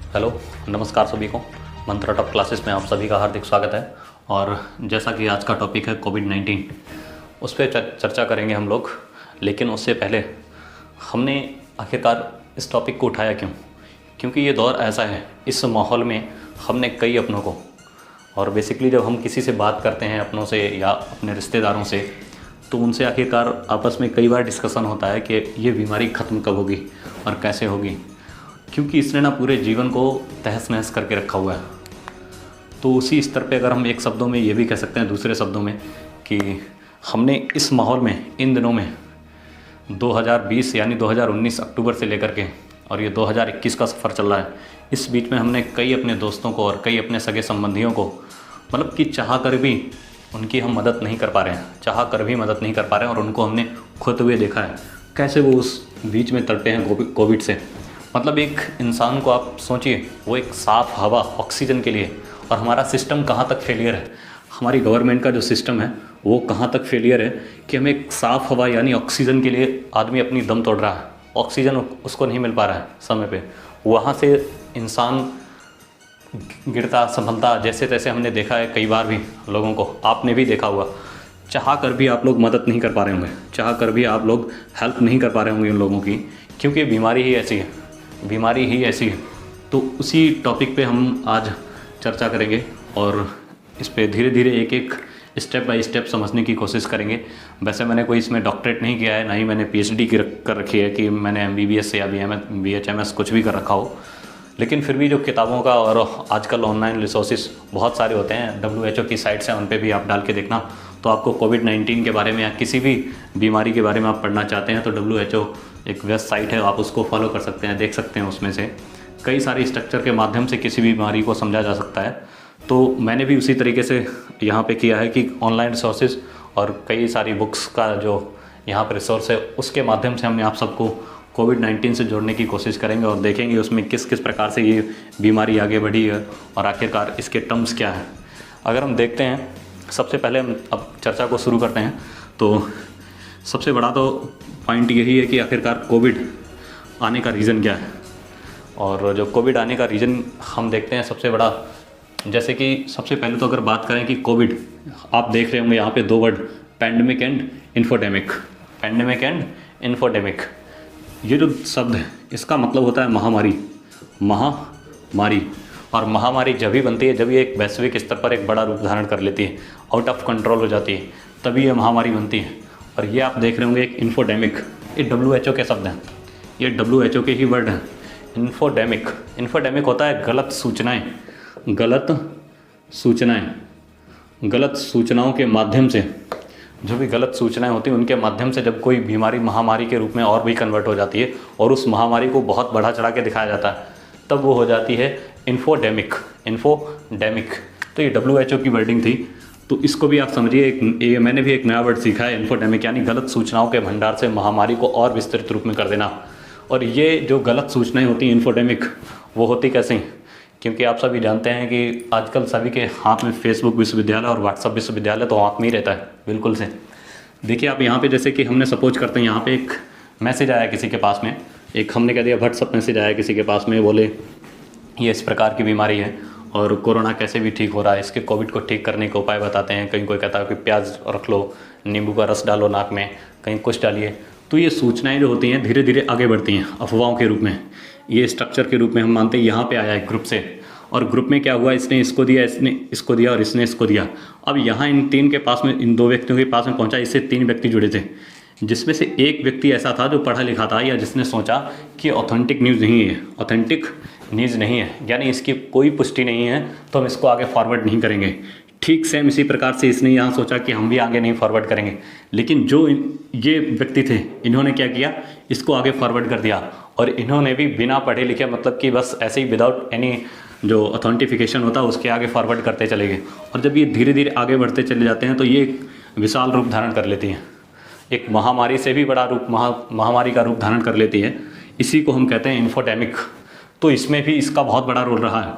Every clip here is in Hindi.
हेलो, नमस्कार सभी को। मंत्रा टॉप क्लासेस में आप सभी का हार्दिक स्वागत है। और जैसा कि आज का टॉपिक है कोविड-19, उस पर चर्चा करेंगे हम लोग। लेकिन उससे पहले हमने आखिरकार इस टॉपिक को उठाया क्यों? क्योंकि ये दौर ऐसा है, इस माहौल में हमने कई अपनों को, और बेसिकली जब हम किसी से बात करते हैं अपनों से या अपने रिश्तेदारों से, तो उनसे आखिरकार आपस में कई बार डिस्कशन होता है कि ये बीमारी ख़त्म कब होगी और कैसे होगी, क्योंकि इसने ना पूरे जीवन को तहस नहस करके रखा हुआ है। तो उसी स्तर पे अगर हम एक शब्दों में ये भी कह सकते हैं, दूसरे शब्दों में, कि हमने इस माहौल में इन दिनों में 2020 यानी 2019 अक्टूबर से लेकर के और ये 2021 का सफ़र चल रहा है, इस बीच में हमने कई अपने दोस्तों को और कई अपने सगे संबंधियों को, मतलब कि चाह कर भी उनकी हम मदद नहीं कर पा रहे हैं, चाह कर भी मदद नहीं कर पा रहे हैं, और उनको हमने खोते हुए देखा है कैसे वो उस बीच में तड़पे हैं कोविड से। मतलब एक इंसान को आप सोचिए, वो एक साफ़ हवा ऑक्सीजन के लिए, और हमारा सिस्टम कहाँ तक फेलियर है, हमारी गवर्नमेंट का जो सिस्टम है वो कहाँ तक फेलियर है कि हमें एक साफ़ हवा यानी ऑक्सीजन के लिए आदमी अपनी दम तोड़ रहा है, ऑक्सीजन उसको नहीं मिल पा रहा है समय पे, वहाँ से इंसान गिरता संभलता जैसे तैसे हमने देखा है कई बार भी लोगों को, आपने भी देखा हुआ। चाह कर भी आप लोग मदद नहीं कर पा रहे होंगे, चाह कर भी आप लोग हेल्प नहीं कर पा रहे होंगे उन लोगों की, क्योंकि बीमारी ही ऐसी है, बीमारी ही ऐसी है। तो उसी टॉपिक पे हम आज चर्चा करेंगे और इस पे धीरे धीरे एक एक स्टेप बाय स्टेप समझने की कोशिश करेंगे। वैसे मैंने कोई इसमें डॉक्टरेट नहीं किया है, ना ही मैंने पीएचडी कर रखी है कि मैंने एमबीबीएस या बीएचएमएस कुछ भी कर रखा हो, लेकिन फिर भी जो किताबों का और आजकल ऑनलाइन रिसोर्सेज बहुत सारे होते हैं, WHO की साइट्स हैं, उन पे भी आप डाल के देखना, तो आपको कोविड-19 के बारे में या किसी भी बीमारी के बारे में आप पढ़ना चाहते हैं तो WHO एक वेब साइट है, आप उसको फॉलो कर सकते हैं, देख सकते हैं। उसमें से कई सारे स्ट्रक्चर के माध्यम से किसी भी बीमारी को समझा जा सकता है। तो मैंने भी उसी तरीके से यहाँ पे किया है कि ऑनलाइन रिसोर्सेज और कई सारी बुक्स का जो यहाँ पर रिसोर्स है, उसके माध्यम से हमने आप सबको कोविड-19 से जोड़ने की कोशिश करेंगे और देखेंगे उसमें किस किस प्रकार से ये बीमारी आगे बढ़ी है और आखिरकार इसके टर्म्स क्या हैं। अगर हम देखते हैं, सबसे पहले हम अब चर्चा को शुरू करते हैं, तो सबसे बड़ा तो पॉइंट यही है कि आखिरकार कोविड आने का रीज़न क्या है। और जो कोविड आने का रीज़न हम देखते हैं सबसे बड़ा, जैसे कि सबसे पहले तो अगर बात करें कि कोविड, आप देख रहे होंगे यहाँ पे दो word, pandemic and infodemic. Pandemic and infodemic, ये जो शब्द है इसका मतलब होता है महामारी, महामारी। और महामारी जब भी बनती है जब ये एक वैश्विक स्तर पर एक बड़ा रूप धारण कर लेती है, आउट ऑफ कंट्रोल हो जाती है, तभी ये महामारी बनती है। और ये आप देख रहे होंगे एक इन्फोडेमिक, ये WHO के शब्द हैं, ये WHO के ही वर्ड हैं। इन्फोडेमिक, इन्फोडेमिक होता है गलत सूचनाएं, गलत सूचनाएं, गलत सूचनाओं के माध्यम से, जो भी गलत सूचनाएं होती हैं उनके माध्यम से जब कोई बीमारी महामारी के रूप में और भी कन्वर्ट हो जाती है और उस महामारी को बहुत बढ़ा चढ़ा के दिखाया जाता है, तब वो हो जाती है इन्फोडेमिक। इन्फोडेमिक, तो ये WHO की वर्डिंग थी, तो इसको भी आप समझिए। ये मैंने भी एक नया वर्ड सीखा है, इन्फोडेमिक, यानी गलत सूचनाओं के भंडार से महामारी को और विस्तृत रूप में कर देना। और ये जो गलत सूचनाएं होती हैं इन्फोडेमिक, वो होती कैसे? क्योंकि आप सभी जानते हैं कि आजकल सभी के हाथ में फेसबुक विश्वविद्यालय और व्हाट्सअप विश्वविद्यालय तो हाथ में ही रहता है, बिल्कुल से। देखिए आप यहाँ पे, जैसे कि हमने सपोज करते हैं यहाँ पे एक मैसेज आया किसी के पास में, एक हमने कह दिया व्हाट्सअप मैसेज आया किसी के पास में, बोले ये इस प्रकार की बीमारी है और कोरोना कैसे भी ठीक हो रहा है, इसके कोविड को ठीक करने के उपाय बताते हैं। कहीं कोई कहता है कि प्याज रख लो, नींबू का रस डालो नाक में, कहीं कुछ डालिए। तो ये सूचनाएं जो होती हैं धीरे धीरे आगे बढ़ती हैं अफवाहों के रूप में, ये स्ट्रक्चर के रूप में हम मानते हैं। यहाँ पे आया है ग्रुप से, और ग्रुप में क्या हुआ, इसने इसको दिया, इसने इसको दिया और इसने इसको दिया। अब यहाँ इन तीन के पास में, इन दो व्यक्तियों के पास में पहुँचा, इससे 3 व्यक्ति जुड़े थे, जिसमें से एक व्यक्ति ऐसा था जो पढ़ा लिखा था, या जिसने सोचा कि ऑथेंटिक न्यूज़ नहीं है, ऑथेंटिक न्यूज़ नहीं है, यानी इसकी कोई पुष्टि नहीं है, तो हम इसको आगे फॉरवर्ड नहीं करेंगे। ठीक सेम इसी प्रकार से इसने यहाँ सोचा कि हम भी आगे नहीं फॉरवर्ड करेंगे, लेकिन जो ये व्यक्ति थे इन्होंने क्या किया, इसको आगे फॉरवर्ड कर दिया। और इन्होंने भी बिना पढ़े लिखे, मतलब कि बस ऐसे ही विदाउट एनी जो ऑथेंटिफिकेशन होता है उसके आगे फॉरवर्ड करते चले गए। और जब ये धीरे धीरे आगे बढ़ते चले जाते हैं तो ये एक विशाल रूप धारण कर लेती हैं, एक महामारी से भी बड़ा रूप, महामारी का रूप धारण कर लेती है। इसी को हम कहते हैं इन्फोडेमिक। तो इसमें भी इसका बहुत बड़ा रोल रहा है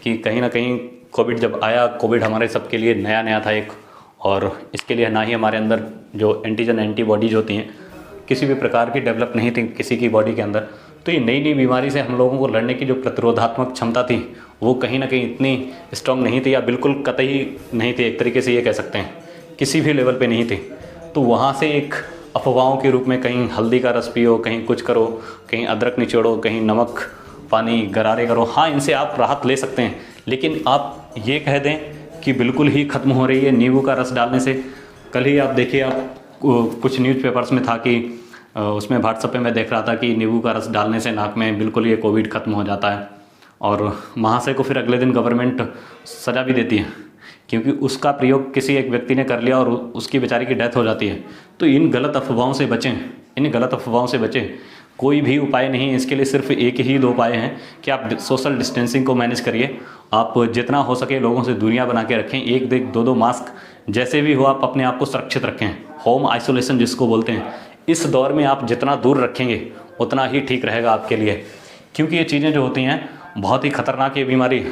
कि कहीं ना कहीं कोविड जब आया, कोविड हमारे सबके लिए नया नया था एक, और इसके लिए ना ही हमारे अंदर जो एंटीजन एंटीबॉडीज होती हैं किसी भी प्रकार की डेवलप नहीं थी किसी की बॉडी के अंदर। तो ये नई नई बीमारी से हम लोगों को लड़ने की जो प्रतिरोधात्मक क्षमता थी वो कहीं ना कहीं इतनी स्ट्रांग नहीं थी, या बिल्कुल कतई नहीं थी, एक तरीके से ये कह सकते हैं किसी भी लेवल पे नहीं थी। तो वहाँ से एक अफवाहों के रूप में कहीं हल्दी का रस पियो, कहीं कुछ करो, कहीं अदरक निचोड़ो, कहीं नमक पानी गरारे करो, हाँ इनसे आप राहत ले सकते हैं। लेकिन आप ये कह दें कि बिल्कुल ही ख़त्म हो रही है नींबू का रस डालने से, कल ही आप देखिए, आप कुछ न्यूज़पेपर्स में था कि उसमें व्हाट्सएप पे मैं देख रहा था कि नींबू का रस डालने से नाक में बिल्कुल ये कोविड ख़त्म हो जाता है। और महाशय को फिर अगले दिन गवर्नमेंट सज़ा भी देती है क्योंकि उसका प्रयोग किसी एक व्यक्ति ने कर लिया और उसकी बेचारी की डेथ हो जाती है। तो इन गलत अफवाहों से बचें, इन गलत अफवाहों से बचें। कोई भी उपाय नहीं है इसके लिए, सिर्फ एक ही दो उपाय हैं कि आप सोशल डिस्टेंसिंग को मैनेज करिए, आप जितना हो सके लोगों से दूरियां बना के रखें, एक दो मास्क जैसे भी हो आप अपने आप को सुरक्षित रखें, होम आइसोलेशन जिसको बोलते हैं। इस दौर में आप जितना दूर रखेंगे उतना ही ठीक रहेगा आपके लिए, क्योंकि ये चीज़ें जो होती हैं बहुत ही ख़तरनाक, ये बीमारी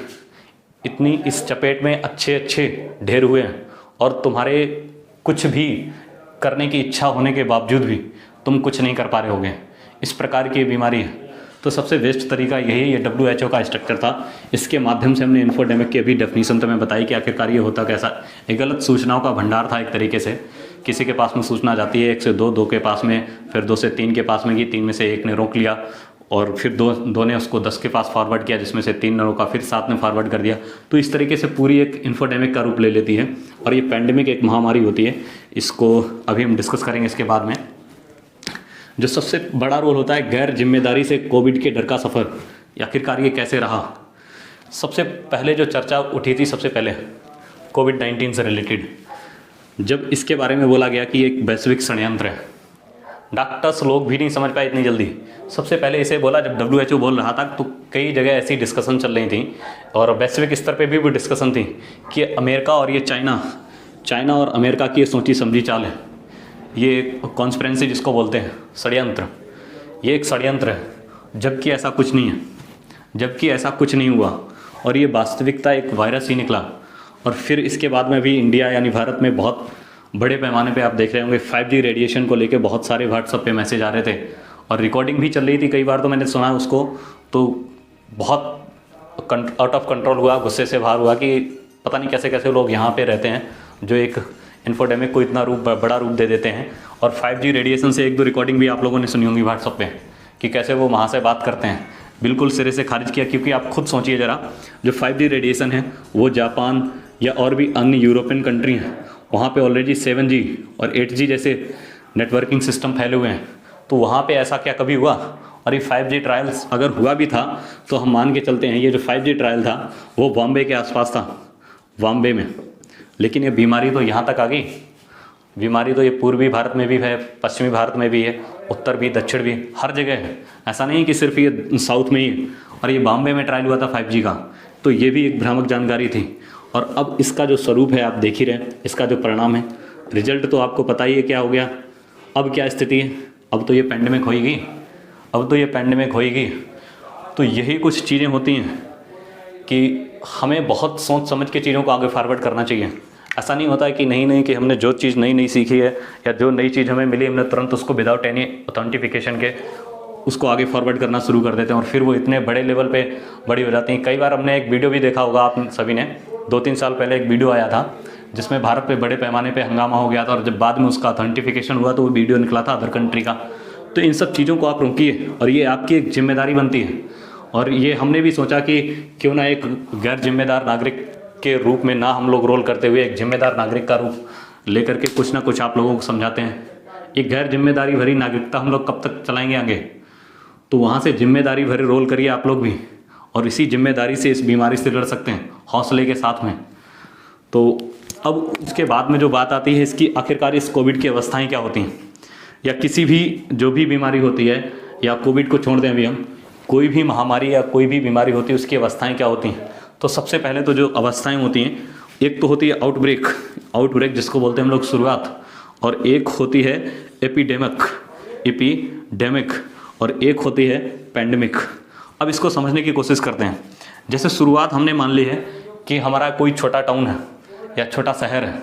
इतनी इस चपेट में अच्छे ढेर हुए हैं और तुम्हारे कुछ भी करने की इच्छा होने के बावजूद भी तुम कुछ नहीं कर पा रहे होगे, इस प्रकार की बीमारी है। तो सबसे बेस्ट तरीका यही, ये WHO का स्ट्रक्चर था, इसके माध्यम से हमने इन्फोडेमिक की अभी डेफिनेशन तो मैं बताई कि आखिरकार ये होता कैसा। एक गलत सूचनाओं का भंडार था एक तरीके से, किसी के पास में सूचना जाती है 1 से 2, 2 के पास में, फिर 2 से 3 के पास में गई, 3 में से 1 ने रोक लिया और फिर दो ने उसको 10 के पास फॉरवर्ड किया, जिसमें से 3 ने रोका, फिर 7 ने फॉरवर्ड कर दिया। तो इस तरीके से पूरी एक इन्फोडेमिक का रूप ले लेती है और ये पैंडेमिक एक महामारी होती है। इसको अभी हम डिस्कस करेंगे इसके बाद में। जो सबसे बड़ा रोल होता है गैर जिम्मेदारी से कोविड के डर का सफ़र, आखिरकार ये कैसे रहा। सबसे पहले जो चर्चा उठी थी सबसे पहले कोविड-19 से रिलेटेड, जब इसके बारे में बोला गया कि ये एक वैश्विक षड्यंत्र है, डॉक्टर्स लोग भी नहीं समझ पाए इतनी जल्दी। सबसे पहले इसे बोला जब WHO बोल रहा था, तो कई जगह ऐसी डिस्कशन चल रही थी और वैश्विक स्तर पे भी वो डिस्कशन थी कि अमेरिका और ये चाइना और अमेरिका की ये सोची समझी चाल है, ये कॉन्स्पिरेंसी जिसको बोलते हैं, षड्यंत्र, ये एक षड्यंत्र है, जबकि ऐसा कुछ नहीं है, जबकि ऐसा कुछ नहीं हुआ और ये वास्तविकता एक वायरस ही निकला। और फिर इसके बाद में भी इंडिया यानी भारत में बहुत बड़े पैमाने पे आप देख रहे होंगे 5G रेडिएशन को लेके बहुत सारे व्हाट्सएप पे मैसेज आ रहे थे और रिकॉर्डिंग भी चल रही थी कई बार, तो मैंने सुना उसको, तो बहुत आउट ऑफ कंट्रोल हुआ, गुस्से से बाहर हुआ कि पता नहीं कैसे कैसे लोग यहाँ पे रहते हैं जो एक इन्फोडेमिक को इतना बड़ा रूप दे देते हैं। और 5G रेडिएशन से 1-2 रिकॉर्डिंग भी आप लोगों ने सुनी होंगी व्हाट्सएप पे कि कैसे वो वहाँ से बात करते हैं, बिल्कुल सिरे से खारिज किया। क्योंकि आप खुद सोचिए ज़रा, जो 5G रेडिएशन है वो जापान या और भी अन्य यूरोपियन कंट्री हैं, वहाँ पे ऑलरेडी 7G और 8G जैसे नेटवर्किंग सिस्टम फैले हुए हैं। तो वहाँ पे ऐसा क्या कभी हुआ? और ये 5G ट्रायल्स अगर हुआ भी था तो हम मान के चलते हैं ये जो 5G ट्रायल था वो बॉम्बे के आसपास था, बॉम्बे में, लेकिन ये बीमारी तो यहाँ तक आ गई। बीमारी तो ये पूर्वी भारत में भी है, पश्चिमी भारत में भी है, उत्तर भी, दक्षिण भी, हर जगह है। ऐसा नहीं कि सिर्फ ये साउथ में ही है। और ये बॉम्बे में ट्रायल हुआ था 5G का, तो ये भी एक भ्रामक जानकारी थी। और अब इसका जो स्वरूप है आप देख ही रहे हैं, इसका जो परिणाम है, रिजल्ट तो आपको पता ही है क्या हो गया। अब क्या स्थिति है? अब तो ये पैंडेमिक होएगी, अब तो ये पैंडेमिक होएगी। तो यही कुछ चीज़ें होती हैं कि हमें बहुत सोच समझ के चीज़ों को आगे फॉरवर्ड करना चाहिए। ऐसा नहीं होता है कि नहीं कि हमने जो चीज़ नई सीखी है या जो नई चीज़ हमें मिली हमने तुरंत उसको विदाउट एनी ऑथेंटिफिकेशन के उसको आगे फॉरवर्ड करना शुरू कर देते हैं और फिर वो इतने बड़े लेवल पे बड़ी हो जाती हैं। कई बार हमने एक वीडियो भी देखा होगा आप सभी ने, 2-3 साल पहले एक वीडियो आया था जिसमें भारत पे बड़े पैमाने पे हंगामा हो गया था और जब बाद में उसका ऑथेंटिफिकेशन हुआ तो वो वीडियो निकला था अदर कंट्री का। तो इन सब चीज़ों को आप रोकिए और ये आपकी एक जिम्मेदारी बनती है। और ये हमने भी सोचा कि क्यों ना एक गैर जिम्मेदार नागरिक के रूप में ना हम लोग रोल करते हुए एक जिम्मेदार नागरिक का रूप लेकर के कुछ ना कुछ आप लोगों को समझाते हैं। एक गैर जिम्मेदारी भरी नागरिकता हम लोग कब तक चलाएंगे आगे? तो वहाँ से जिम्मेदारी भरे रोल करिए आप लोग भी, और इसी जिम्मेदारी से इस बीमारी से लड़ सकते हैं हौसले के साथ में। तो अब इसके बाद में जो बात आती है इसकी, आखिरकार इस कोविड की अवस्थाएं क्या होती हैं, या किसी भी जो भी बीमारी होती है, या कोविड को छोड़ दें अभी हम, कोई भी महामारी या कोई भी बीमारी होती है उसकी अवस्थाएं क्या होती हैं। तो सबसे पहले तो जो अवस्थाएं होती हैं, एक तो होती है आउटब्रेक जिसको बोलते हैं हम लोग शुरुआत, और एक होती है एपिडेमिक, और एक होती है पैंडेमिक। अब इसको समझने की कोशिश करते हैं। जैसे शुरुआत हमने मान ली है कि हमारा कोई छोटा टाउन है या छोटा शहर है,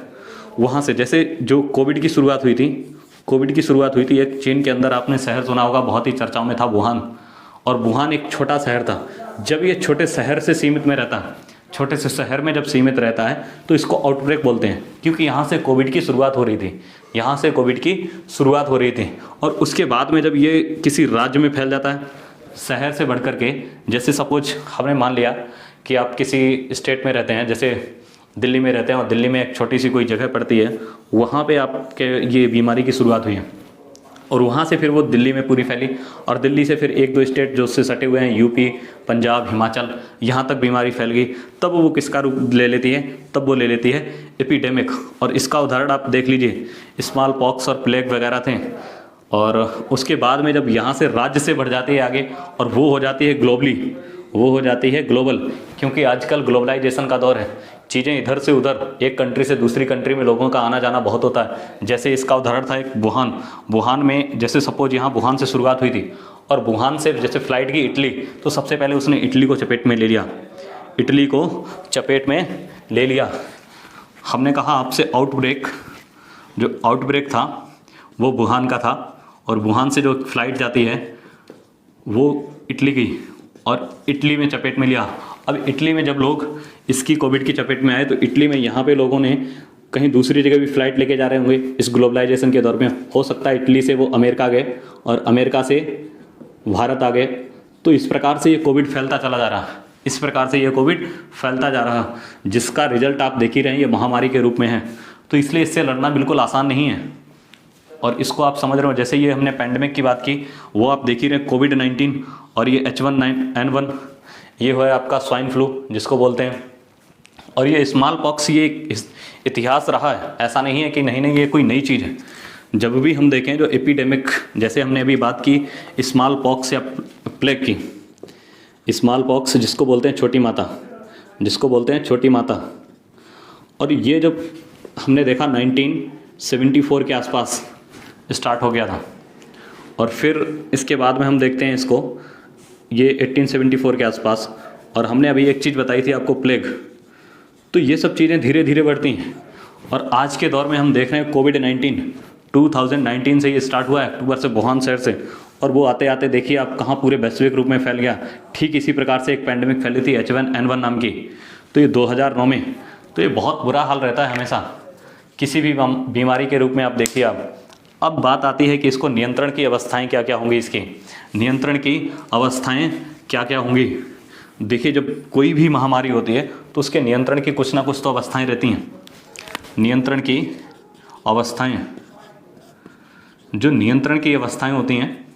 वहाँ से जैसे जो कोविड की शुरुआत हुई थी एक चीन के अंदर, आपने शहर सुना होगा, बहुत ही चर्चाओं में था, वुहान। और वुहान एक छोटा शहर था। जब ये छोटे शहर से सीमित में रहता है, छोटे से शहर में जब सीमित रहता है तो इसको आउटब्रेक बोलते हैं, क्योंकि यहाँ से कोविड की शुरुआत हो रही थी, यहाँ से कोविड की शुरुआत हो रही थी। और उसके बाद में जब ये किसी राज्य में फैल जाता है शहर से बढ़ कर के, जैसे सपोज हमने मान लिया कि आप किसी स्टेट में रहते हैं, जैसे दिल्ली में रहते हैं और दिल्ली में एक छोटी सी कोई जगह पड़ती है, वहाँ पे आपके ये बीमारी की शुरुआत हुई है और वहाँ से फिर वो दिल्ली में पूरी फैली और दिल्ली से फिर एक दो स्टेट जो उससे सटे हुए हैं, यूपी, पंजाब, हिमाचल, यहाँ तक बीमारी फैल गई। तब वो किसका रूप ले लेती है? तब वो ले लेती है एपिडेमिक। और इसका उदाहरण आप देख लीजिए, स्मॉल पॉक्स और प्लेग वगैरह थे। और उसके बाद में जब यहाँ से राज्य से बढ़ जाती है आगे और वो हो जाती है ग्लोबली, वो हो जाती है ग्लोबल, क्योंकि आजकल ग्लोबलाइजेशन का दौर है। चीज़ें इधर से उधर, एक कंट्री से दूसरी कंट्री में लोगों का आना जाना बहुत होता है। जैसे इसका उदाहरण था एक वुहान, वुहान में जैसे सपोज यहाँ वुहान से शुरुआत हुई थी और वुहान से जैसे फ्लाइट की इटली, तो सबसे पहले उसने इटली को चपेट में ले लिया, इटली को चपेट में ले लिया। हमने कहा आपसे आउटब्रेक, जो आउटब्रेक था वो वुहान का था और वुहान से जो फ्लाइट जाती है वो इटली की, और इटली में चपेट में लिया। अब इटली में जब लोग इसकी कोविड की चपेट में आए तो इटली में यहाँ पे लोगों ने कहीं दूसरी जगह भी फ्लाइट लेके जा रहे होंगे इस ग्लोबलाइजेशन के दौर में। हो सकता है इटली से वो अमेरिका गए और अमेरिका से भारत आ गए। तो इस प्रकार से ये कोविड फैलता चला जा रहा है, इस प्रकार से ये कोविड फैलता जा रहा है, जिसका रिजल्ट आप देख ही रहे हैं, ये महामारी के रूप में है। तो इसलिए इससे लड़ना बिल्कुल आसान नहीं है और इसको आप समझ रहे हो। जैसे ये हमने पैंडमिक की बात की, वो आप देख ही रहे कोविड-19, और ये H1N1 ये है आपका स्वाइन फ्लू जिसको बोलते हैं, और ये स्मॉल पॉक्स ये इतिहास रहा है। ऐसा नहीं है कि नहीं ये कोई नई चीज़ है। जब भी हम देखें जो एपिडेमिक, जैसे हमने अभी बात की स्मॉल पॉक्स या प्लेग की, स्मॉल पॉक्स जिसको बोलते हैं छोटी माता, जिसको बोलते हैं छोटी माता, और ये जब हमने देखा 1974 के आसपास स्टार्ट हो गया था। और फिर इसके बाद में हम देखते हैं इसको ये 1874 के आसपास। और हमने अभी एक चीज़ बताई थी आपको, प्लेग। तो ये सब चीज़ें धीरे धीरे बढ़ती हैं और आज के दौर में हम देख रहे हैं कोविड-19 2019 से ये स्टार्ट हुआ है, अक्टूबर से वुहान शहर से, और वो आते आते देखिए आप कहाँ पूरे वैश्विक रूप में फैल गया। ठीक इसी प्रकार से एक पैंडमिक फैली थी H1N1 नाम की, तो ये 2009 में। तो ये बहुत बुरा हाल रहता है हमेशा किसी भी बीमारी के रूप में, आप देखिए आप। अब बात आती है कि इसको नियंत्रण की अवस्थाएं क्या क्या होंगी, इसकी नियंत्रण की अवस्थाएं क्या क्या होंगी। देखिए जब कोई भी महामारी होती है तो उसके नियंत्रण की कुछ ना कुछ तो अवस्थाएं रहती हैं। नियंत्रण की अवस्थाएं, जो नियंत्रण की अवस्थाएं होती हैं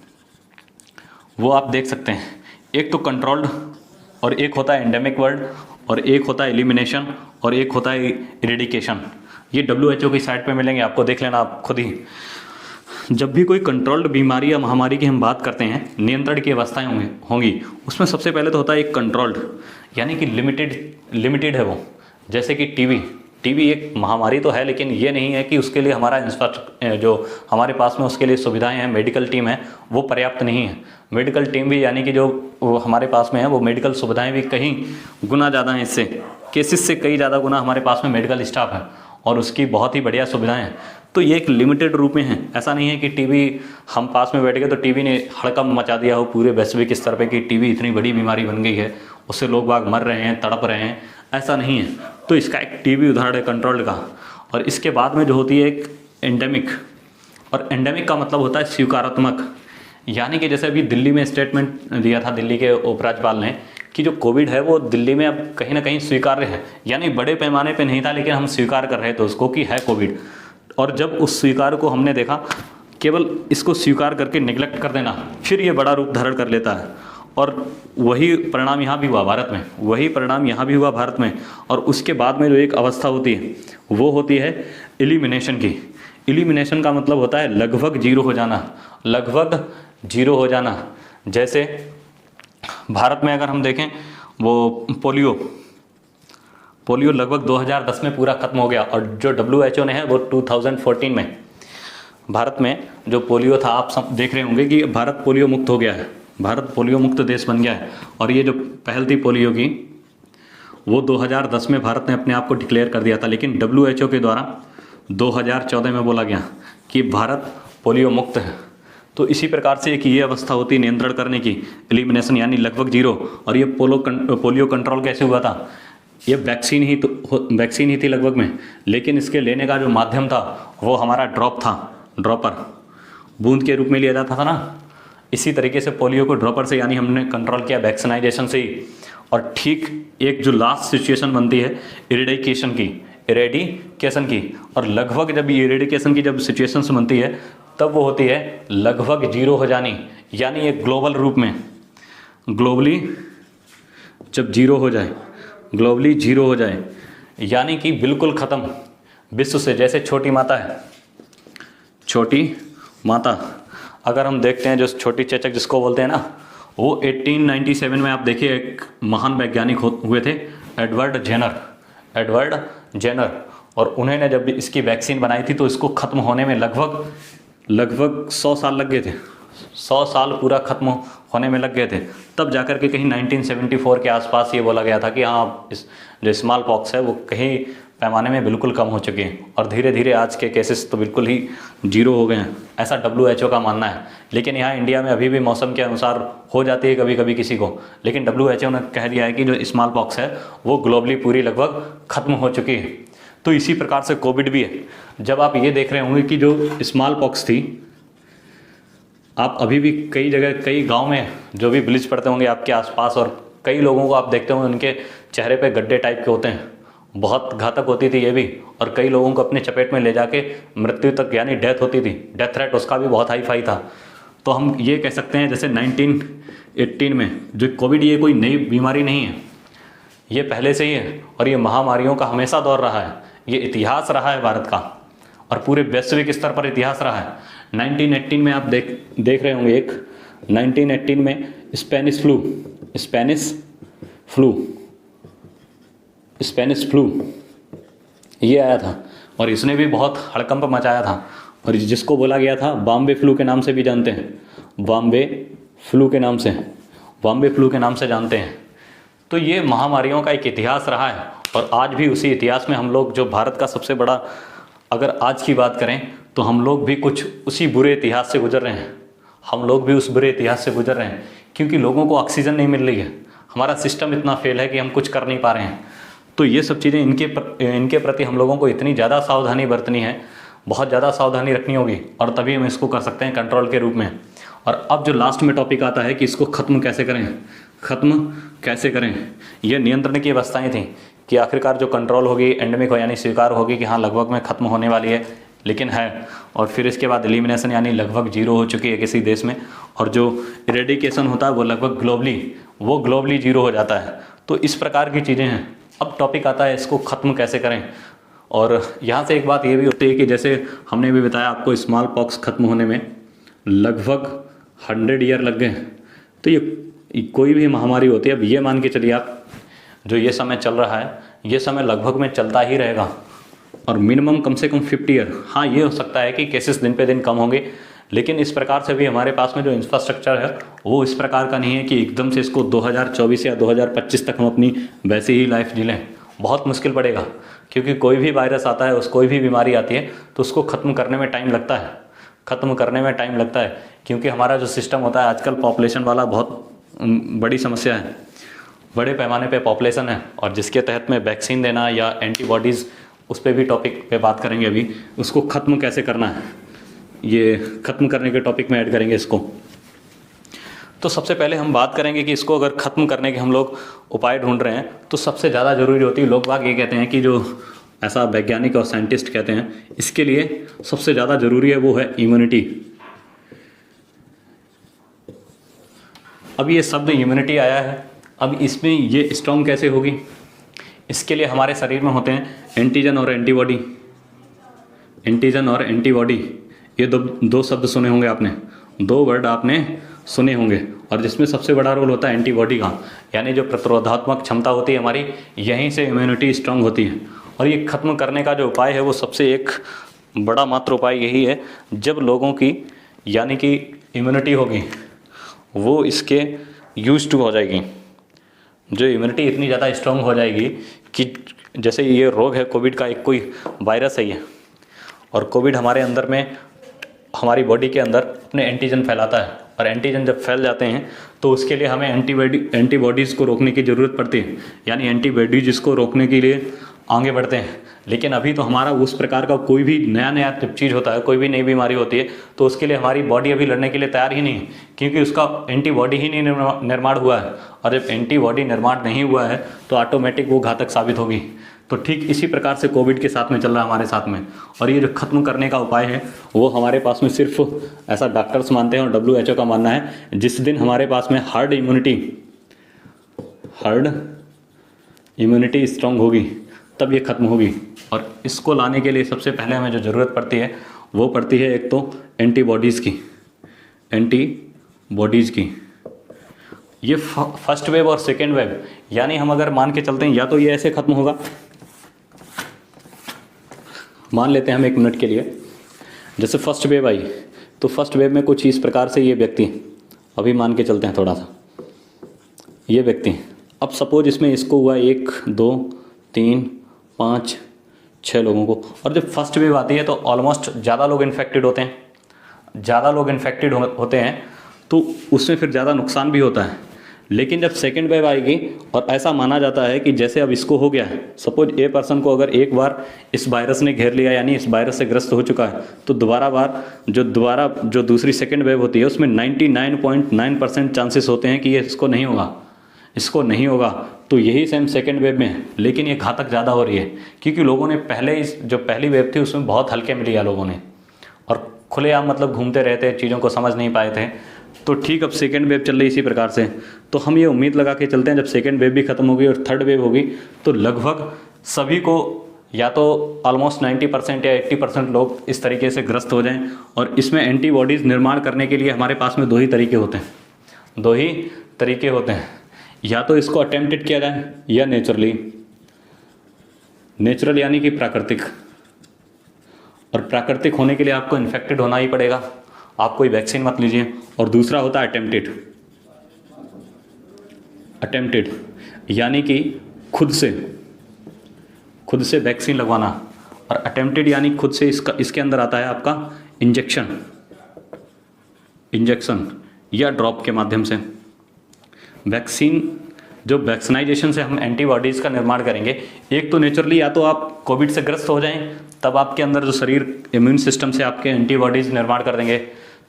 वो आप देख सकते हैं। एक तो कंट्रोल्ड, और एक होता है एंडेमिक वर्ड, और एक होता है एलिमिनेशन, और एक होता है इरेडिकेशन। ये WHO की साइट पे मिलेंगे आपको, देख लेना आप खुद ही। जब भी कोई कंट्रोल्ड बीमारी या महामारी की हम बात करते हैं, नियंत्रण की अवस्थाएं होंगी, उसमें सबसे पहले तो होता है एक कंट्रोल्ड, यानी कि लिमिटेड है वो। जैसे कि टीबी एक महामारी तो है, लेकिन ये नहीं है कि उसके लिए हमारा इंफ्रास्ट्रक्चर जो हमारे पास में उसके लिए सुविधाएं हैं, मेडिकल टीम है, वो पर्याप्त नहीं है। मेडिकल टीम भी यानी कि जो हमारे पास में है वो मेडिकल सुविधाएं भी कहीं गुना ज़्यादा हैं, इससे केसेस से कई ज़्यादा गुना हमारे पास में मेडिकल स्टाफ है और उसकी बहुत ही बढ़िया सुविधाएं हैं। तो ये एक लिमिटेड रूप में है। ऐसा नहीं है कि टीबी हम पास में बैठ गए तो टीबी ने हड़कंप मचा दिया हो पूरे वैश्विक स्तर पे कि टीबी इतनी बड़ी बीमारी बन गई है, उससे लोग बाग मर रहे हैं, तड़प रहे हैं, ऐसा नहीं है। तो इसका एक टीबी उदाहरण है कंट्रोल्ड का। और इसके बाद में जो होती है एक एंडेमिक, और एंडेमिक का मतलब होता है स्वीकारात्मक, यानी कि जैसे अभी दिल्ली में स्टेटमेंट दिया था दिल्ली के उपराज्यपाल ने कि जो कोविड है वो दिल्ली में अब कहीं ना कहीं स्वीकार्य है, यानी बड़े पैमाने पे नहीं था लेकिन हम स्वीकार कर रहे थे उसको कि है कोविड। और जब उस स्वीकार को हमने देखा, केवल इसको स्वीकार करके निगलेक्ट कर देना, फिर ये बड़ा रूप धारण कर लेता है। और वही परिणाम यहाँ भी हुआ भारत में, वही परिणाम यहाँ भी हुआ भारत में। और उसके बाद में जो एक अवस्था होती है वो होती है एलिमिनेशन की। एलिमिनेशन का मतलब होता है लगभग जीरो हो जाना, लगभग जीरो हो जाना। जैसे भारत में अगर हम देखें वो पोलियो लगभग 2010 में पूरा खत्म हो गया, और जो WHO ने है वो 2014 में भारत में जो पोलियो था, आप सब देख रहे होंगे कि भारत पोलियो मुक्त हो गया है, भारत पोलियो मुक्त देश बन गया है। और ये जो पहल थी पोलियो की वो 2010 में भारत ने अपने आप को डिक्लेयर कर दिया था, लेकिन WHO के द्वारा 2014 में बोला गया कि भारत पोलियो मुक्त है। तो इसी प्रकार से एक ये अवस्था होती है नियंत्रण करने की, एलिमिनेशन यानी लगभग जीरो। और ये पोलियो कंट्रोल कैसे हुआ था? ये वैक्सीन ही थी लगभग में, लेकिन इसके लेने का जो माध्यम था वो हमारा ड्रॉप था, ड्रॉपर, बूंद के रूप में लिया जाता था ना। इसी तरीके से पोलियो को ड्रॉपर से यानी हमने कंट्रोल किया वैक्सीनाइजेशन से ही। और ठीक एक जो लास्ट सिचुएशन बनती है इरेडिकेशन की, और लगभग जब इरेडिकेशन की जब सिचुएशंस बनती है तब वो होती है लगभग जीरो हो जानी, यानी एक ग्लोबल रूप में, ग्लोबली जब जीरो हो जाए, ग्लोबली जीरो हो जाए, यानी कि बिल्कुल ख़त्म विश्व से। जैसे छोटी माता है, छोटी माता, अगर हम देखते हैं जो छोटी चेचक जिसको बोलते हैं ना, वो 1897 में आप देखिए एक महान वैज्ञानिक हुए थे, एडवर्ड जेनर। और उन्होंने जब इसकी वैक्सीन बनाई थी तो इसको ख़त्म होने में लगभग 100 साल लग गए थे। 100 साल पूरा ख़त्म होने में लग गए थे। तब जाकर के कहीं 1974 के आसपास ये बोला गया था कि हाँ, इस जो स्मॉल पॉक्स है वो कहीं पैमाने में बिल्कुल कम हो चुके हैं। और धीरे धीरे आज के केसेस तो बिल्कुल ही जीरो हो गए हैं, ऐसा WHO का मानना है। लेकिन यहाँ इंडिया में अभी भी मौसम के अनुसार हो जाती है कभी कभी किसी को, लेकिन WHO ने कह दिया है कि जो स्मॉल पॉक्स है वो ग्लोबली पूरी लगभग ख़त्म हो चुकी है। तो इसी प्रकार से कोविड भी है। जब आप ये देख रहे होंगे कि जो स्मॉल पॉक्स थी, आप अभी भी कई जगह, कई गांव में जो भी विलेज पड़ते होंगे आपके आसपास, और कई लोगों को आप देखते होंगे उनके चेहरे पे गड्ढे टाइप के होते हैं। बहुत घातक होती थी ये भी, और कई लोगों को अपने चपेट में ले जाके मृत्यु तक यानी डेथ होती थी। डेथ रेट उसका भी बहुत हाई था। तो हम ये कह सकते हैं जैसे 1918 में जो कोविड, ये कोई नई बीमारी नहीं है, ये पहले से ही है। और ये महामारियों का हमेशा दौर रहा है, ये इतिहास रहा है भारत का, और पूरे वैश्विक स्तर पर इतिहास रहा है। 1918 में आप देख रहे होंगे, एक 1918 में स्पेनिश फ्लू ये आया था, और इसने भी बहुत हड़कंप मचाया था, और जिसको बोला गया था बॉम्बे फ्लू के नाम से भी जानते हैं, बॉम्बे फ्लू के नाम से जानते हैं। तो ये महामारियों का एक इतिहास रहा है, और आज भी उसी इतिहास में हम लोग, जो भारत का सबसे बड़ा, अगर आज की बात करें तो हम लोग भी कुछ उसी बुरे इतिहास से गुजर रहे हैं। हम लोग भी उस बुरे इतिहास से गुजर रहे हैं, क्योंकि लोगों को ऑक्सीजन नहीं मिल रही है, हमारा सिस्टम इतना फेल है कि हम कुछ कर नहीं पा रहे हैं। तो ये सब चीज़ें, इनके प्रति हम लोगों को इतनी ज़्यादा सावधानी बरतनी है, बहुत ज़्यादा सावधानी रखनी होगी, और तभी हम इसको कर सकते हैं कंट्रोल के रूप में। और अब जो लास्ट में टॉपिक आता है कि इसको ख़त्म कैसे करें। ये नियंत्रण की अवस्थाएँ थी कि आखिरकार जो कंट्रोल होगी, एंडेमिक हो यानी स्वीकार होगी कि हाँ लगभग में ख़त्म होने वाली है, लेकिन है। और फिर इसके बाद एलिमिनेशन यानी लगभग जीरो हो चुकी है किसी देश में, और जो इरेडिकेशन होता है वो लगभग ग्लोबली जीरो हो जाता है। तो इस प्रकार की चीज़ें हैं। अब टॉपिक आता है इसको ख़त्म कैसे करें। और यहाँ से एक बात ये भी होती है कि जैसे हमने भी बताया आपको, स्मॉल पॉक्स ख़त्म होने में लगभग 100 ईयर लग गए। तो ये कोई भी महामारी होती है, अब ये मान के चलिए आप, जो ये समय चल रहा है ये समय लगभग में चलता ही रहेगा, और मिनिमम कम से कम 50 ईयर। हाँ, ये हो सकता है कि केसेस दिन पे दिन कम होंगे, लेकिन इस प्रकार से भी हमारे पास में जो इंफ्रास्ट्रक्चर है वो इस प्रकार का नहीं है कि एकदम से इसको 2024 या 2025 तक हम अपनी वैसी ही लाइफ जी लें। बहुत मुश्किल पड़ेगा, क्योंकि कोई भी वायरस आता है, कोई भी बीमारी आती है तो उसको ख़त्म करने में टाइम लगता है। क्योंकि हमारा जो सिस्टम होता है आजकल, पॉपुलेशन वाला बहुत बड़ी समस्या है, बड़े पैमाने पे पॉपुलेशन है, और जिसके तहत में वैक्सीन देना या एंटीबॉडीज़, उस पर भी टॉपिक पे बात करेंगे अभी। उसको ख़त्म कैसे करना है, ये ख़त्म करने के टॉपिक में ऐड करेंगे इसको। तो सबसे पहले हम बात करेंगे कि इसको अगर ख़त्म करने के हम लोग उपाय ढूंढ रहे हैं तो सबसे ज़्यादा ज़रूरी होती है, लोग बाग ये कहते हैं कि जो ऐसा वैज्ञानिक और साइंटिस्ट कहते हैं, इसके लिए सबसे ज़्यादा ज़रूरी है वो है इम्यूनिटी। अब ये शब्द इम्यूनिटी आया है, अब इसमें ये स्ट्रॉन्ग कैसे होगी? इसके लिए हमारे शरीर में होते हैं एंटीजन और एंटीबॉडी। ये दो शब्द सुने होंगे आपने, 2 वर्ड आपने सुने होंगे, और जिसमें सबसे बड़ा रोल होता है एंटीबॉडी का, यानी जो प्रतिरोधात्मक क्षमता होती है हमारी, यहीं से इम्यूनिटी स्ट्रांग होती है। और ये ख़त्म करने का जो उपाय है वो सबसे एक बड़ा मात्र उपाय यही है, जब लोगों की यानी कि इम्यूनिटी होगी वो इसके यूज टू हो जाएगी। जो इम्यूनिटी इतनी ज़्यादा स्ट्रांग हो जाएगी कि जैसे ये रोग है कोविड का, एक कोई वायरस है ये, और कोविड हमारे अंदर में हमारी बॉडी के अंदर अपने एंटीजन फैलाता है, और एंटीजन जब फैल जाते हैं तो उसके लिए हमें एंटीबॉडीज़ को रोकने की ज़रूरत पड़ती है, यानी एंटीबॉडीज़ को रोकने के लिए आगे बढ़ते हैं। लेकिन अभी तो हमारा उस प्रकार का कोई भी नया जब चीज़ होता है, कोई भी नई बीमारी होती है, तो उसके लिए हमारी बॉडी अभी लड़ने के लिए तैयार ही नहीं है, क्योंकि उसका एंटीबॉडी ही नहीं निर्माण हुआ है। और जब एंटीबॉडी निर्माण नहीं हुआ है तो ऑटोमेटिक वो घातक साबित होगी। तो ठीक इसी प्रकार से कोविड के साथ में चल रहा है हमारे साथ में। और ये जो ख़त्म करने का उपाय है वो हमारे पास में सिर्फ, ऐसा डॉक्टर्स मानते हैं और WHO का मानना है, जिस दिन हमारे पास में हर्ड इम्यूनिटी स्ट्रांग होगी तब ये ख़त्म होगी। और इसको लाने के लिए सबसे पहले हमें जो ज़रूरत पड़ती है वो पड़ती है एक तो एंटीबॉडीज़ की। ये फर्स्ट वेव और सेकेंड वेव, यानी हम अगर मान के चलते हैं या तो ये ऐसे ख़त्म होगा, मान लेते हैं हम 1 मिनट के लिए, जैसे फर्स्ट वेव आई तो फर्स्ट वेव में कुछ इस प्रकार से ये व्यक्ति, अभी मान के चलते हैं थोड़ा सा, ये व्यक्ति, अब सपोज इसमें इसको हुआ 1 2 3 5 6 लोगों को। और जब फर्स्ट वेव आती है तो ऑलमोस्ट ज़्यादा लोग इन्फेक्टेड होते हैं, तो उसमें फिर ज़्यादा नुकसान भी होता है। लेकिन जब सेकेंड वेव आएगी, और ऐसा माना जाता है कि जैसे अब इसको हो गया है, सपोज ए पर्सन को अगर एक बार इस वायरस ने घेर लिया, यानी इस वायरस से ग्रस्त हो चुका है, तो दोबारा जो दूसरी सेकेंड वेव होती है उसमें 99.9% चांसेस होते हैं कि ये इसको नहीं होगा। तो यही सेम सेकेंड वेव में है, लेकिन ये घातक ज़्यादा हो रही है, क्योंकि लोगों ने जो पहली वेव थी उसमें बहुत हल्के में लिया लोगों ने, और खुलेआम मतलब घूमते रहते, चीज़ों को समझ नहीं पाए थे। तो ठीक अब सेकेंड वेव चल रही इसी प्रकार से, तो हम ये उम्मीद लगा के चलते हैं जब सेकेंड वेव भी ख़त्म होगी और थर्ड वेव होगी तो लगभग सभी को, या तो ऑलमोस्ट 90% या 80% लोग इस तरीके से ग्रस्त हो जाएं। और इसमें एंटीबॉडीज़ निर्माण करने के लिए हमारे पास में दो ही तरीके होते हैं, या तो इसको अटेम्प्टेड किया जाए या नेचुरल यानी कि प्राकृतिक। और प्राकृतिक होने के लिए आपको इन्फेक्टेड होना ही पड़ेगा, आप कोई वैक्सीन मत लीजिए। और दूसरा होता है अटेम्प्टेड यानी कि खुद से वैक्सीन लगवाना। और अटेम्प्टेड यानी खुद से इसके अंदर आता है आपका इंजेक्शन या ड्रॉप के माध्यम से वैक्सीन। जो वैक्सीनाइजेशन से हम एंटीबॉडीज़ का निर्माण करेंगे, एक तो नेचुरली, या तो आप कोविड से ग्रस्त हो जाएं तब आपके अंदर जो शरीर इम्यून सिस्टम से आपके एंटीबॉडीज़ निर्माण कर देंगे,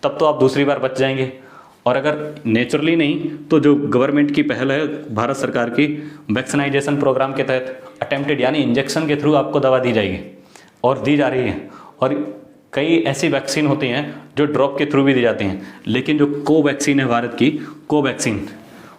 तब तो आप दूसरी बार बच जाएंगे। और अगर नेचुरली नहीं तो जो गवर्नमेंट की पहल है, भारत सरकार की, वैक्सीनाइजेशन प्रोग्राम के तहत अटेम्प्टेड यानी इंजेक्शन के थ्रू आपको दवा दी जाएगी और दी जा रही है। और कई ऐसी वैक्सीन होती हैं जो ड्रॉप के थ्रू भी दी जाती हैं, लेकिन जो कोवैक्सीन है भारत की, कोवैक्सीन,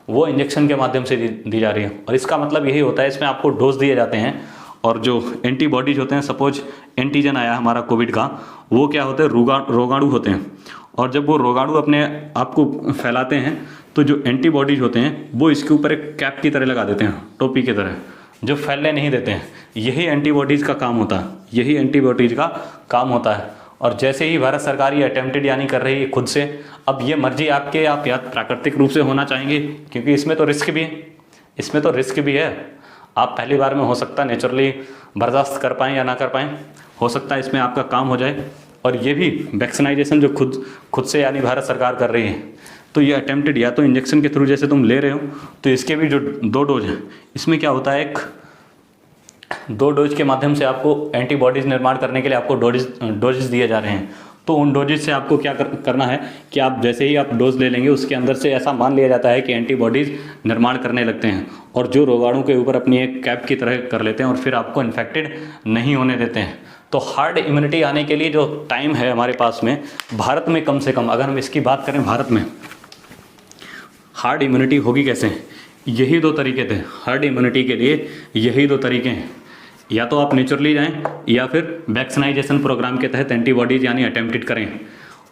वो इंजेक्शन के माध्यम से दी जा रही है। और इसका मतलब यही होता है, इसमें आपको डोज दिए जाते हैं, और जो एंटीबॉडीज होते हैं, सपोज एंटीजन आया हमारा कोविड का, वो क्या होते हैं, रोगाणु होते हैं। और जब वो रोगाणु अपने आप को फैलाते हैं तो जो एंटीबॉडीज होते हैं वो इसके ऊपर एक कैप की तरह लगा देते हैं, टोपी की तरह, जो फैलने नहीं देते हैं। यही एंटीबॉडीज़ का काम होता है। और जैसे ही भारत सरकार ये अटेम्प्टेड यानी कर रही है खुद से, अब ये मर्जी आपके, आप या प्राकृतिक रूप से होना चाहेंगे, क्योंकि इसमें तो रिस्क भी है। आप पहली बार में हो सकता है नेचुरली बर्दाश्त कर पाएँ या ना कर पाएँ, हो सकता है इसमें आपका काम हो जाए। और ये भी वैक्सीनाइजेशन जो खुद से यानी भारत सरकार कर रही है, तो ये अटेम्प्टेड या तो इंजेक्शन के थ्रू जैसे तुम ले रहे हो, तो इसके भी जो 2 डोज हैं, इसमें क्या होता है, 2 डोज के माध्यम से आपको एंटीबॉडीज़ निर्माण करने के लिए आपको डोजेस दिए जा रहे हैं। तो उन डोजेस से आपको क्या करना है कि आप जैसे ही आप डोज ले लेंगे, उसके अंदर से ऐसा मान लिया जाता है कि एंटीबॉडीज़ निर्माण करने लगते हैं, और जो रोगाणु के ऊपर अपनी एक कैप की तरह कर लेते हैं और फिर आपको इन्फेक्टेड नहीं होने देते हैं। तो हार्ड इम्यूनिटी आने के लिए जो टाइम है हमारे पास में, भारत में कम से कम, अगर हम इसकी बात करें, भारत में हार्ड इम्यूनिटी होगी कैसे, यही 2 तरीके थे। हार्ड इम्यूनिटी के लिए यही 2 तरीके हैं, या तो आप नेचुरली जाएं या फिर वैक्सीनाइजेशन प्रोग्राम के तहत एंटीबॉडीज़ यानी अटेम्प्टेड करें।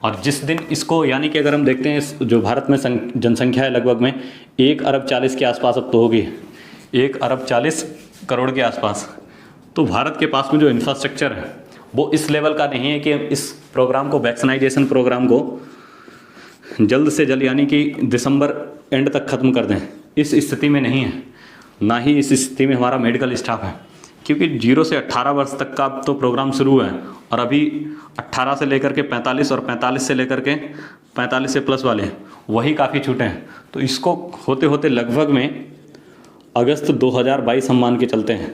और जिस दिन इसको, यानी कि अगर हम देखते हैं जो भारत में जनसंख्या है लगभग में 1,40,00,000 के आसपास अब तो होगी, 1,40,00,000 करोड़ के आसपास। तो भारत के पास में जो इंफ्रास्ट्रक्चर है वो इस लेवल का नहीं है कि इस प्रोग्राम को, वैक्सीनाइजेशन प्रोग्राम को जल्द से जल्द यानी कि दिसंबर एंड तक ख़त्म कर दें। इस स्थिति में नहीं है, ना ही इस स्थिति में हमारा मेडिकल स्टाफ है, क्योंकि 0 से 18 वर्ष तक का तो प्रोग्राम शुरू है और अभी 18 से लेकर के 45 और 45 से लेकर के 45 से प्लस वाले वही काफ़ी छूटे हैं। तो इसको होते होते लगभग में अगस्त 2022 हम मान के चलते हैं,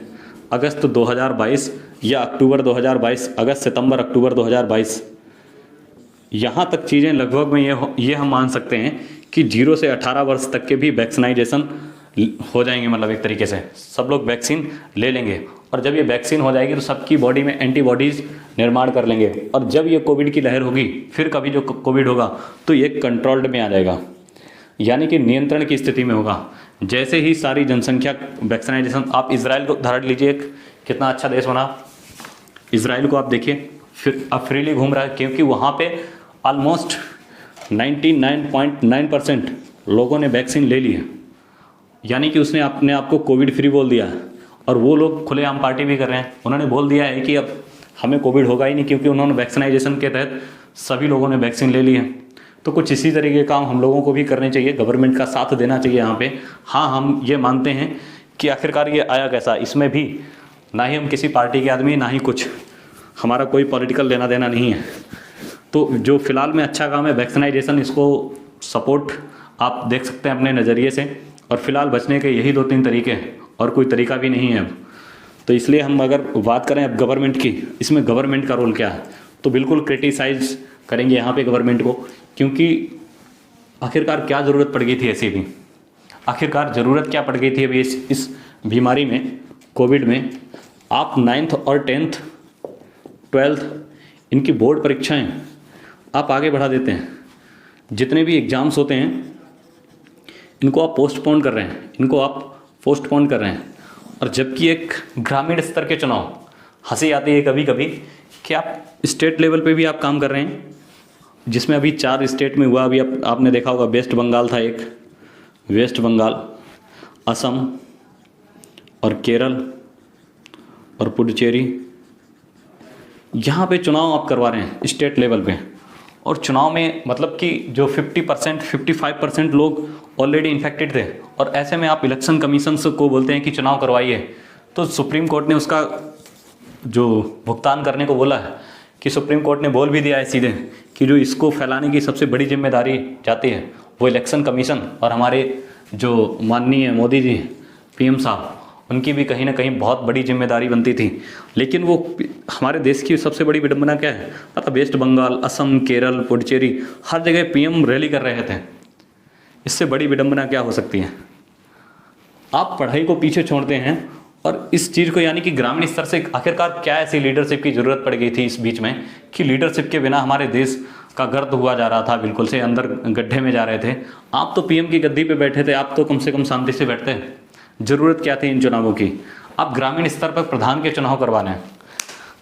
अगस्त 2022 या अक्टूबर 2022, अगस्त सितंबर अक्टूबर 2022, यहाँ तक चीज़ें लगभग में ये हम मान सकते हैं कि 0 से 18 वर्ष तक के भी वैक्सीनाइजेशन हो जाएंगे। मतलब एक तरीके से सब लोग वैक्सीन ले लेंगे और जब ये वैक्सीन हो जाएगी तो सबकी बॉडी में एंटीबॉडीज़ निर्माण कर लेंगे और जब ये कोविड की लहर होगी फिर कभी जो कोविड होगा तो ये कंट्रोल्ड में आ जाएगा, यानी कि नियंत्रण की स्थिति में होगा। जैसे ही सारी जनसंख्या वैक्सीनाइजेशन, आप इसराइल को उदाहरण लीजिए, एक कितना अच्छा देश बना। इसराइल को आप देखिए, फिर अब फ्रीली घूम रहा है क्योंकि वहाँ पे ऑलमोस्ट 99.9% लोगों ने वैक्सीन ले ली है, यानी कि उसने अपने आप को कोविड फ्री बोल दिया है। और वो लोग खुलेआम पार्टी भी कर रहे हैं, उन्होंने बोल दिया है कि अब हमें कोविड होगा ही नहीं क्योंकि उन्होंने वैक्सीनाइजेशन के तहत सभी लोगों ने वैक्सीन ले ली है। तो कुछ इसी तरीके के काम हम लोगों को भी करने चाहिए, गवर्नमेंट का साथ देना चाहिए यहाँ पे। हाँ, हम ये मानते हैं कि आखिरकार ये आया कैसा, इसमें भी ना ही हम किसी पार्टी के आदमी, ना ही कुछ हमारा कोई पॉलिटिकल लेना देना नहीं है। तो जो फिलहाल में अच्छा काम है वैक्सीनाइजेशन, इसको सपोर्ट आप देख सकते हैं अपने नज़रिए से। और फिलहाल बचने के यही 2-3 तरीके हैं और कोई तरीका भी नहीं है अब। तो इसलिए हम अगर बात करें अब गवर्नमेंट की, इसमें गवर्नमेंट का रोल क्या है, तो बिल्कुल क्रिटिसाइज करेंगे यहाँ पे गवर्नमेंट को, क्योंकि आखिरकार क्या ज़रूरत पड़ गई थी ऐसी भी, आखिरकार ज़रूरत क्या पड़ गई थी अभी इस बीमारी में, कोविड में। आप 9th और 10th 12th इनकी बोर्ड परीक्षाएं आप आगे बढ़ा देते हैं, जितने भी एग्ज़ाम्स होते हैं इनको आप पोस्टपोन कर रहे हैं, इनको आप पोस्टपोन कर रहे हैं। और जबकि एक ग्रामीण स्तर के चुनाव, हंसी आती है कभी कभी कि आप स्टेट लेवल पे भी आप काम कर रहे हैं, जिसमें अभी 4 स्टेट में हुआ। अभी आपने देखा होगा वेस्ट बंगाल था एक, वेस्ट बंगाल, असम और केरल और पुडुचेरी, यहाँ पे चुनाव आप करवा रहे हैं स्टेट लेवल पे। और चुनाव में मतलब कि जो 50% 55% लोग ऑलरेडी इन्फेक्टेड थे, और ऐसे में आप इलेक्शन कमीशन को बोलते हैं कि चुनाव करवाइए। तो सुप्रीम कोर्ट ने उसका जो भुगतान करने को बोला है, कि सुप्रीम कोर्ट ने बोल भी दिया है सीधे कि जो इसको फैलाने की सबसे बड़ी जिम्मेदारी जाती है वो इलेक्शन कमीशन और हमारे जो माननीय मोदी जी PM साहब, उनकी भी कहीं ना कहीं बहुत बड़ी जिम्मेदारी बनती थी। लेकिन वो हमारे देश की सबसे बड़ी विडंबना क्या है पता, वेस्ट बंगाल, असम, केरल, पुडुचेरी, हर जगह PM रैली कर रहे थे। इससे बड़ी विडंबना क्या हो सकती है। आप पढ़ाई को पीछे छोड़ते हैं और इस चीज़ को, यानी कि ग्रामीण स्तर से आखिरकार क्या ऐसी लीडरशिप की ज़रूरत पड़ गई थी इस बीच में कि लीडरशिप के बिना हमारे देश का गर्द हुआ जा रहा था, बिल्कुल से अंदर गड्ढे में जा रहे थे। आप तो PM की गद्दी पे बैठे थे, आप तो कम से कम शांति से बैठते। ज़रूरत क्या थी इन चुनावों की। आप ग्रामीण स्तर पर प्रधान के चुनाव करवा रहे हैं,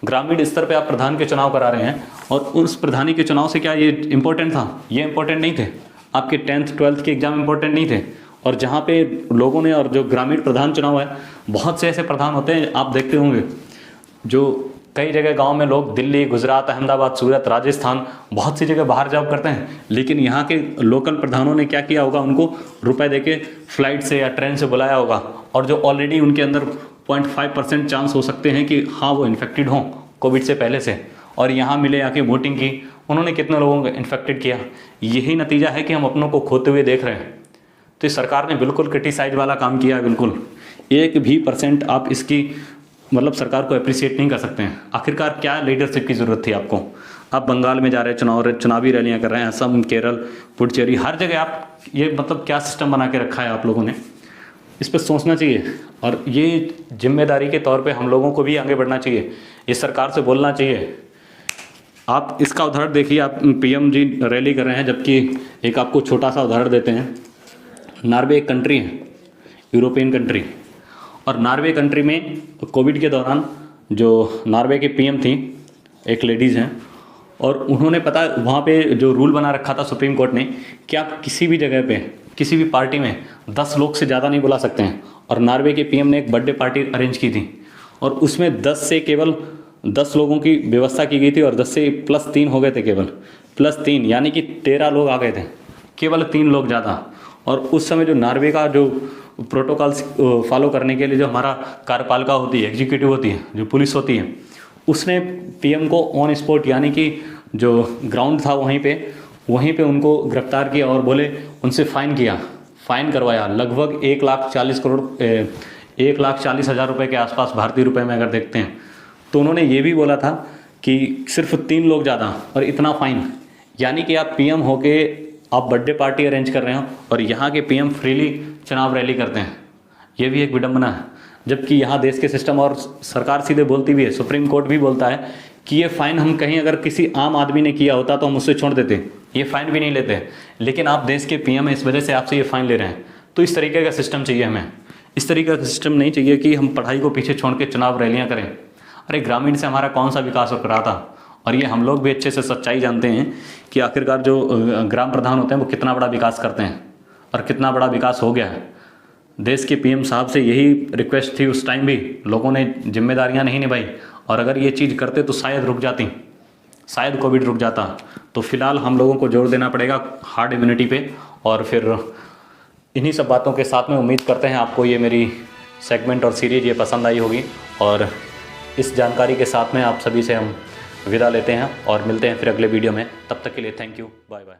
ग्रामीण स्तर पे आप प्रधान के चुनाव करा रहे हैं, और उस प्रधानी के चुनाव से क्या ये इंपॉर्टेंट था? ये इंपॉर्टेंट नहीं थे। आपके 10th 12th के एग्जाम इंपॉर्टेंट नहीं थे। और जहाँ पे लोगों ने, और जो ग्रामीण प्रधान चुनाव है, बहुत से ऐसे प्रधान होते हैं आप देखते होंगे, जो कई जगह गांव में लोग दिल्ली, गुजरात, अहमदाबाद, सूरत, राजस्थान, बहुत सी जगह बाहर जॉब करते हैं, लेकिन यहाँ के लोकल प्रधानों ने क्या किया होगा, उनको रुपए देके फ्लाइट से या ट्रेन से बुलाया होगा, और जो ऑलरेडी उनके अंदर 0.5% चांस हो सकते हैं कि हाँ वो इन्फेक्टेड हों कोविड से पहले से, और यहाँ मिले आके वोटिंग की, उन्होंने कितने लोगों को इन्फेक्टेड किया। यही नतीजा है कि हम अपनों को खोते हुए देख रहे हैं। तो इस सरकार ने बिल्कुल क्रिटिसाइज वाला काम किया है। बिल्कुल 1% आप इसकी मतलब सरकार को अप्रिशिएट नहीं कर सकते हैं। आखिरकार क्या लीडरशिप की ज़रूरत थी आपको? आप बंगाल में जा रहे हैं, चुनावी रैलियां कर रहे हैं, असम, केरल, पुडुचेरी, हर जगह आप ये मतलब क्या सिस्टम बना के रखा है आप लोगों ने, इस पर सोचना चाहिए। और ये जिम्मेदारी के तौर पे हम लोगों को भी आगे बढ़ना चाहिए, इस सरकार से बोलना चाहिए। आप इसका उदाहरण देखिए, आप PM जी रैली कर रहे हैं, जबकि एक आपको छोटा सा उदाहरण देते हैं। नॉर्वे एक कंट्री है, यूरोपियन कंट्री, और नॉर्वे कंट्री में कोविड के दौरान जो नॉर्वे के PM थी, एक लेडीज़ हैं, और उन्होंने पता वहाँ पे जो रूल बना रखा था सुप्रीम कोर्ट ने कि आप किसी भी जगह पे, किसी भी पार्टी में 10 लोग से ज़्यादा नहीं बुला सकते हैं। और नॉर्वे के PM ने एक बर्थडे पार्टी अरेंज की थी, और उसमें 10 से केवल 10 लोगों की व्यवस्था की गई थी, और 10 से +3 हो गए थे, केवल +3, यानी कि 13 लोग आ गए थे, केवल 3 लोग ज़्यादा। और उस समय जो नॉर्वे का जो प्रोटोकॉल्स फॉलो करने के लिए जो हमारा कार्यपालिका होती है, एग्जीक्यूटिव होती है, जो पुलिस होती है, उसने पीएम को ऑन स्पॉट यानी कि जो ग्राउंड था वहीं पे उनको गिरफ्तार किया और बोले उनसे फ़ाइन करवाया लगभग 1,40,000 रुपये के आसपास भारतीय रुपए में अगर देखते हैं। तो उन्होंने ये भी बोला था कि सिर्फ 3 लोग ज़्यादा और इतना फ़ाइन, यानी कि आप पीएम होके आप बर्थडे पार्टी अरेंज कर रहे हो और यहाँ के पीएम फ्रीली चुनाव रैली करते हैं। ये भी एक विडंबना है, जबकि यहाँ देश के सिस्टम और सरकार सीधे बोलती भी है, सुप्रीम कोर्ट भी बोलता है कि ये फ़ाइन हम कहीं अगर किसी आम आदमी ने किया होता तो हम उससे छोड़ देते, ये फ़ाइन भी नहीं लेते, लेकिन आप देश के पीएम हैं, इस वजह से आपसे ये फ़ाइन ले रहे हैं। तो इस तरीके का सिस्टम चाहिए हमें, इस तरीके का सिस्टम नहीं चाहिए कि हम पढ़ाई को पीछे छोड़ के चुनाव रैलियाँ करें। अरे ग्रामीण से हमारा कौन सा विकास हो रहा था, और ये हम लोग भी अच्छे से सच्चाई जानते हैं कि आखिरकार जो ग्राम प्रधान होते हैं वो कितना बड़ा विकास करते हैं और कितना बड़ा विकास हो गया है। देश के पीएम साहब से यही रिक्वेस्ट थी उस टाइम भी, लोगों ने जिम्मेदारियां नहीं निभाई, और अगर ये चीज़ करते तो शायद रुक जाती, शायद कोविड रुक जाता। तो फिलहाल हम लोगों को जोर देना पड़ेगा हार्ड इम्यूनिटी पे। और फिर इन्हीं सब बातों के साथ में उम्मीद करते हैं आपको ये मेरी सेगमेंट और सीरीज ये पसंद आई होगी, और इस जानकारी के साथ में आप सभी से हम विदा लेते हैं और मिलते हैं फिर अगले वीडियो में। तब तक के लिए थैंक यू, बाय बाय।